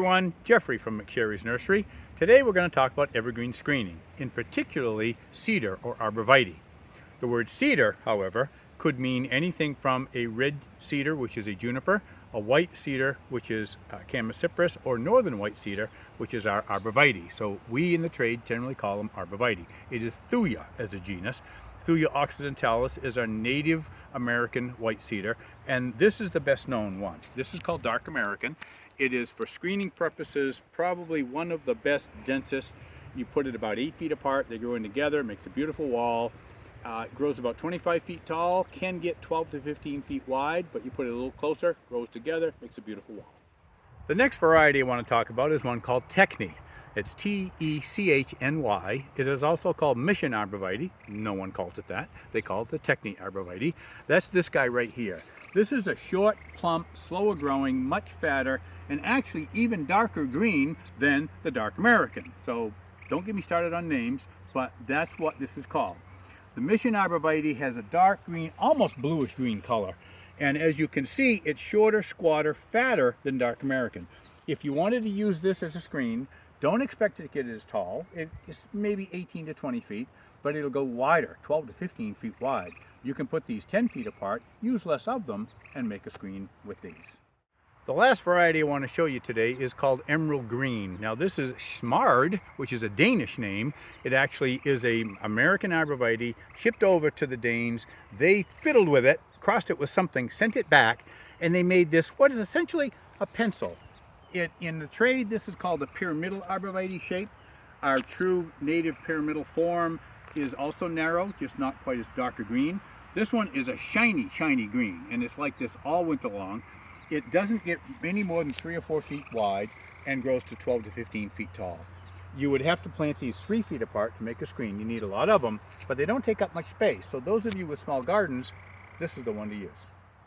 everyone, Jeffrey from McSherry's Nursery. Today we're going to talk about evergreen screening, in particularly cedar or arborvitae. The word cedar, however, could mean anything from a red cedar, which is a juniper, a white cedar, which is Chamaecyparis, or northern white cedar, which is our arborvitae. So we in the trade generally call them arborvitae. It is Thuya as a genus. Thuya occidentalis is our Native American white cedar, and this is the best known one. This is called dark American. It is for screening purposes probably one of the best, densest. You put it about 8 feet apart, they grow in together, makes a beautiful wall. It grows about 25 feet tall, can get 12 to 15 feet wide, but you put it a little closer, grows together, makes a beautiful wall. The next variety I want to talk about is one called Techny. It's T-E-C-H-N-Y. It is also called Mission arborvitae. No one calls it that. They call it the Techny arborvitae. That's this guy right here. This is a short, plump, slower growing, much fatter, and actually even darker green than the dark American. So don't get me started on names, but that's what this is called. The Mission arborvitae has a dark green, almost bluish green color. And as you can see, it's shorter, squatter, fatter than dark American. If you wanted to use this as a screen, don't expect it to get as tall. It's maybe 18 to 20 feet, but it'll go wider, 12 to 15 feet wide. You can put these 10 feet apart, use less of them, and make a screen with these. The last variety I want to show you today is called emerald green. Now this is Smard, which is a Danish name. It actually is an American arborvitae shipped over to the Danes. They fiddled with it, crossed it with something, sent it back, and they made this, what is essentially a pencil. In the trade, this is called a pyramidal arborvitae shape. Our true native pyramidal form is also narrow, just not quite as darker green. This one is a shiny, shiny green, and it's like this all winter long. It doesn't get any more than 3 or 4 feet wide and grows to 12 to 15 feet tall. You would have to plant these 3 feet apart to make a screen. You need a lot of them, but they don't take up much space. So those of you with small gardens, this is the one to use.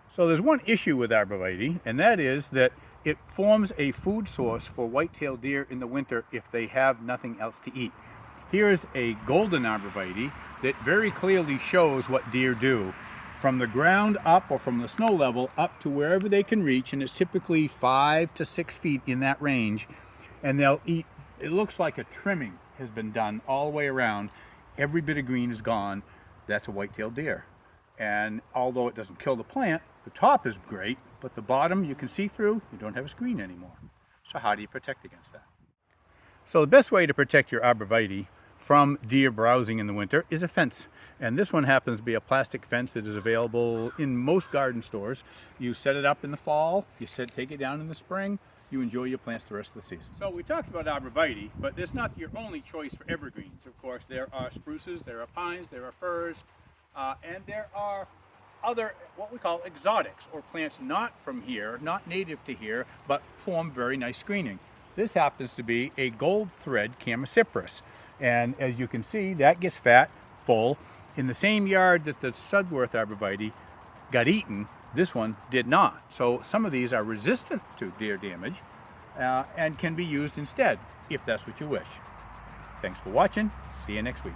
So there's one issue with arborvitae, and that is that it forms a food source for white-tailed deer in the winter if they have nothing else to eat. Here's a golden arborvitae that very clearly shows what deer do. From the ground up, or from the snow level up to wherever they can reach, and it's typically 5 to 6 feet in that range, and they'll eat. It looks like a trimming has been done all the way around. Every bit of green is gone. That's a white-tailed deer. And although it doesn't kill the plant, the top is great, but the bottom you can see through, you don't have a screen anymore. So how do you protect against that? So the best way to protect your arborvitae from deer browsing in the winter is a fence. And this one happens to be a plastic fence that is available in most garden stores. You set it up in the fall, take it down in the spring, you enjoy your plants the rest of the season. So we talked about arborvitae, but it's not your only choice for evergreens. Of course, there are spruces, there are pines, there are firs, and there are other, what we call exotics, or plants not from here, not native to here, but form very nice screening. This happens to be a gold thread Chamaecyparis. And as you can see, that gets fat, full. In the same yard that the Sudworth arborvitae got eaten, this one did not. So some of these are resistant to deer damage and can be used instead, if that's what you wish. Thanks for watching. See you next week.